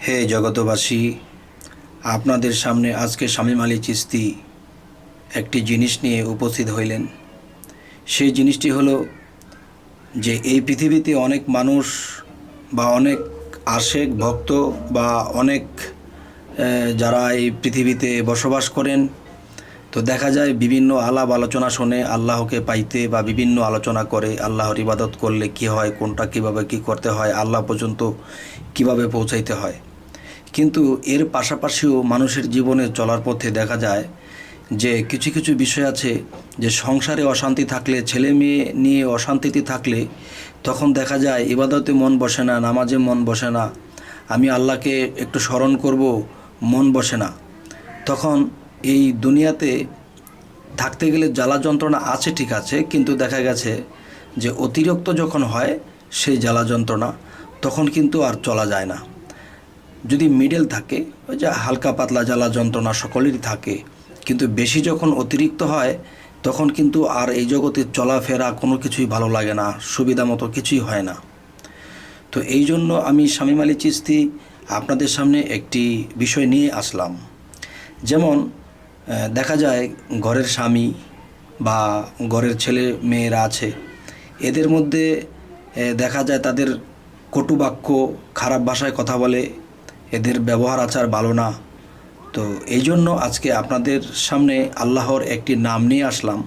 হে জগতবাসী, আপনাদের সামনে আজকে শামীম আলী চিশতি একটি জিনিস নিয়ে উপস্থিত হইলেন। সেই জিনিসটি হলো যে এই পৃথিবীতে অনেক মানুষ বা অনেক আশেক ভক্ত বা অনেক যারা এই পৃথিবীতে বসবাস করেন, তো দেখা যায় বিভিন্ন আলাপ আলোচনা শোনে আল্লাহকে পাইতে, বা বিভিন্ন আলোচনা করে আল্লাহর ইবাদত করলে কি হয়, কোনটা কিভাবে কি করতে হয়, আল্লাহ পর্যন্ত কিভাবে পৌঁছাইতে হয়। কিন্তু এর পাশাপাশিও মানুষের জীবনে চলার পথে দেখা যায় যে কিছু কিছু বিষয় আছে যে সংসারে অশান্তি থাকলে, ছেলে মেয়ে নিয়ে অশান্তিতে থাকলে তখন দেখা যায় ইবাদতে মন বসে না, নামাজে মন বসে না, আমি আল্লাহকে একটু স্মরণ করব, মন বসে না। তখন এই দুনিয়াতে থাকতে গেলে জ্বালা যন্ত্রণা আছে, ঠিক আছে, কিন্তু দেখা গেছে যে অতিরিক্ত যখন হয় সেই জ্বালা যন্ত্রণা তখন কিন্তু আর চলা যায় না। যদি মিডল থাকে, ওই যে হালকা পাতলা জ্বালা যন্ত্রণা সকলেরই থাকে, কিন্তু বেশি যখন অতিরিক্ত হয় তখন কিন্তু আর এই জগতে চলাফেরা কোনো কিছুই ভালো লাগে না, সুবিধা মতো কিছুই হয় না। তো এই জন্য আমি শামীম আলী চিশতি আপনাদের সামনে একটি বিষয় নিয়ে আসলাম। যেমন দেখা যায় ঘরের স্বামী বা ঘরের ছেলে মেয়েরা আছে, এদের মধ্যে দেখা যায় তাদের কটু বাক্য, খারাপ ভাষায় কথা বলে, এদের ব্যবহার আচার ভালো না। তো এই জন্য আজকে আপনাদের সামনে আল্লাহর একটি নাম নিয়ে আসলাম,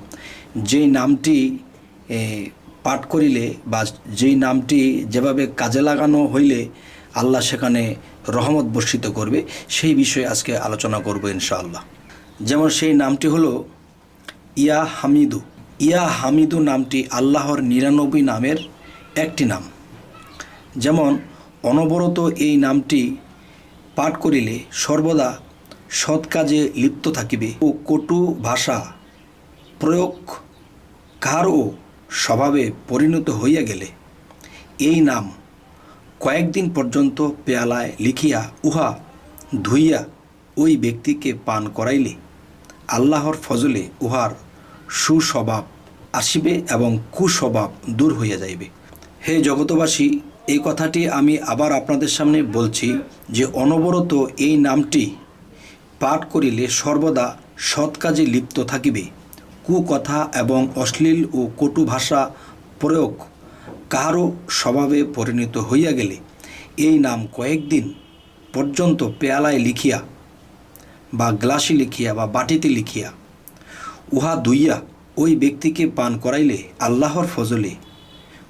যেই নামটি পাঠ করিলে বা যেই নামটি যেভাবে কাজে লাগানো হইলে আল্লাহ সেখানে রহমত বর্ষিত করবে, সেই বিষয়ে আজকে আলোচনা করব ইনশাআল্লাহ। যেমন সেই নামটি হলো ইয়া হামিদু। ইয়া হামিদু নামটি আল্লাহর 99 নামের একটি নাম। যেমন অনবরত এই নামটি পাঠ করিলে সর্বদা সৎ কাজে লিপ্ত থাকিবে ও কটু ভাষা প্রয়োগ কারও স্বভাবে পরিণত হইয়া গেলে এই নাম কয়েকদিন পর্যন্ত পেয়ালায় লিখিয়া উহা ধুইয়া ওই ব্যক্তিকে পান করাইলে আল্লাহর ফজলে উহার সুস্বভাব আসিবে এবং কুস্বভাব দূর হইয়া যাইবে। হে জগতবাসী, এই কথাটি আমি আবার আপনাদের সামনে বলছি যে অনবরত এই নামটি পাঠ করিলে সর্বদা সৎ কাজে লিপ্ত থাকিবে, কুকথা এবং অশ্লীল ও কটু ভাষা প্রয়োগ কাহারও স্বভাবে পরিণত হইয়া গেলে এই নাম কয়েকদিন পর্যন্ত পেয়ালায় লিখিয়া বা গ্লাসে লিখিয়া বা বাটিতে লিখিয়া উহা ধুইয়া ওই ব্যক্তিকে পান করাইলে আল্লাহর ফজলে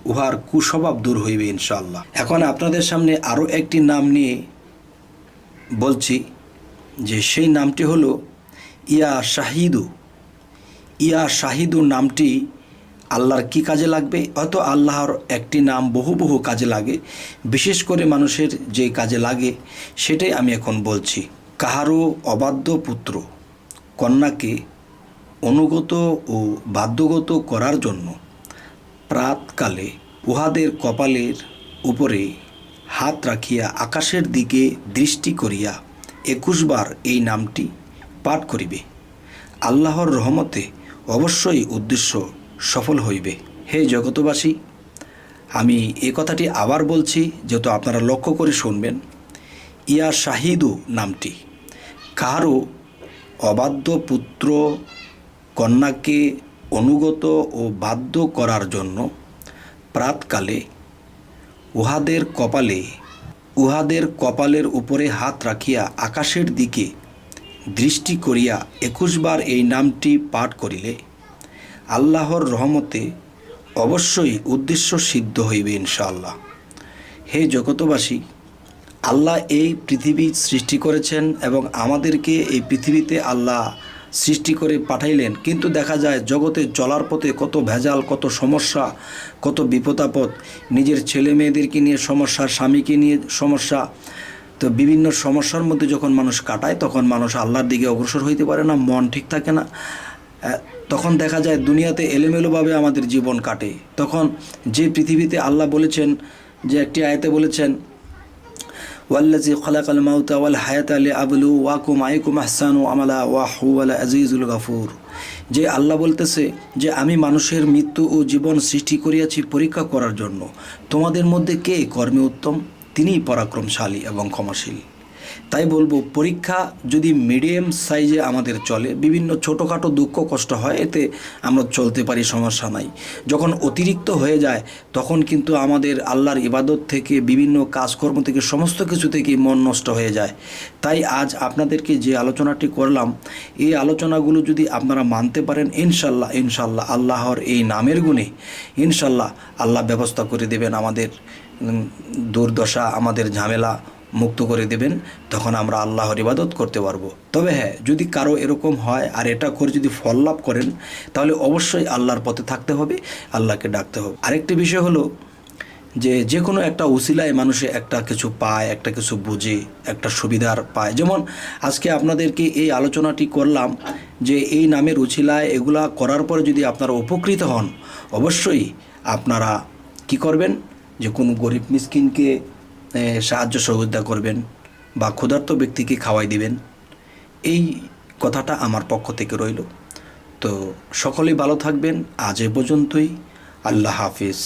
উহার কুস্বভাব দূর হইবে ইনশাআল্লাহ। এখন আপনাদের সামনে আরও একটি নাম নিয়ে বলছি, যে সেই নামটি হলো ইয়া শাহিদু। ইয়া শাহিদু নামটি আল্লাহর কি কাজে লাগবে? হয়তো আল্লাহর একটি নাম বহু বহু কাজে লাগে, বিশেষ করে মানুষের যে কাজে লাগে সেটাই আমি এখন বলছি। কাহারও অবাধ্য পুত্র কন্যাকে অনুগত ও বাধ্যগত করার জন্য প্রাতকালে উহাদের কপালের উপরে হাত রাখিয়া আকাশের দিকে দৃষ্টি করিয়া 21 বার এই নামটি পাঠ করিবে, আল্লাহর রহমতে অবশ্যই উদ্দেশ্য সফল হইবে। হে জগতবাসী, আমি এই কথাটি আবার বলছি, যেহেতু আপনারা লক্ষ্য করে শুনবেন। ইয়া শাহিদু নামটি কাহারও অবাধ্য পুত্র কন্যাকে অনুগত ও বাধ্য করার জন্য প্রাতকালে উহাদের কপালের উপরে হাত রাখিয়া আকাশের দিকে দৃষ্টি করিয়া 21 বার এই নামটি পাঠ করিলে আল্লাহর রহমতে অবশ্যই উদ্দেশ্য সিদ্ধ হইবে ইনশাআল্লাহ। হে জগতবাসী, আল্লাহ এই পৃথিবী সৃষ্টি করেছেন এবং আমাদেরকে এই পৃথিবীতে আল্লাহ সৃষ্টি করে পাঠাইলেন, কিন্তু দেখা যায় জগতে চলার পথে কত ভেজাল, কত সমস্যা, কত বিপদাপদ, নিজের ছেলে মেয়েদেরকে নিয়ে সমস্যা, স্বামীকে নিয়ে সমস্যা। তো বিভিন্ন সমস্যার মধ্যে যখন মানুষ কাটায় তখন মানুষ আল্লাহর দিকে অগ্রসর হইতে পারে না, মন ঠিক থাকে না। তখন দেখা যায় দুনিয়াতে এলোমেলোভাবে আমাদের জীবন কাটে। তখন যে পৃথিবীতে আল্লাহ বলেছেন, যে একটি আয়াতে বলেছেন, ওয়াল্লাযী খালাকাল মাউতা ওয়াল হায়াতা লিয়াবলুওয়াকুম আইয়ুকুম আহসানু আমালা ওয়া হুয়াল আজিজুল গফুর, যে আল্লাহ বলতেছে যে আমি মানুষের মৃত্যু ও জীবন সৃষ্টি করিয়াছি পরীক্ষা করার জন্য, তোমাদের মধ্যে কে কর্মে উত্তম, তিনিই পরাক্রমশালী এবং ক্ষমাশীল। তাই বলবো, পরীক্ষা যদি মিডিয়াম সাইজে আমাদের চলে, বিভিন্ন ছোটোখাটো দুঃখ কষ্ট হয়, এতে আমরা চলতে পারি, সমস্যা নাই। যখন অতিরিক্ত হয়ে যায় তখন কিন্তু আমাদের আল্লাহর ইবাদত থেকে, বিভিন্ন কাজকর্ম থেকে, সমস্ত কিছু থেকেই মন নষ্ট হয়ে যায়। তাই আজ আপনাদেরকে যে আলোচনাটি করলাম, এই আলোচনাগুলো যদি আপনারা মানতে পারেন, ইনশাল্লাহ ইনশাল্লাহ আল্লাহর এই নামের গুণে ইনশাল্লাহ আল্লাহ ব্যবস্থা করে দেবেন, আমাদের দুর্দশা, আমাদের ঝামেলা মুক্ত করে দেবেন। তখন আমরা আল্লাহর ইবাদত করতে পারবো। তবে হ্যাঁ, যদি কারো এরকম হয় আর এটা করে যদি ফল লাভ করেন, তাহলে অবশ্যই আল্লাহর পথে থাকতে হবে, আল্লাহকে ডাকতে হবে। আরেকটি বিষয় হলো যে কোনো একটা উসিলায় মানুষে একটা কিছু পায়, একটা কিছু বুঝে, একটা সুবিধার পায়। যেমন আজকে আপনাদেরকে এই আলোচনাটি করলাম যে এই নামের উছিলায় এগুলা করার পরে যদি আপনারা উপকৃত হন, অবশ্যই আপনারা কি করবেন, যে কোনো গরিব মিসকিনকে সাহায্য সহযোগিতা করবেন বা ক্ষুধার্ত ব্যক্তিকে খাওয়াই দিবেন। এই কথাটা আমার পক্ষ থেকে রইল। তো সকলেই ভালো থাকবেন। আজ এ পর্যন্তই। আল্লাহ হাফিজ।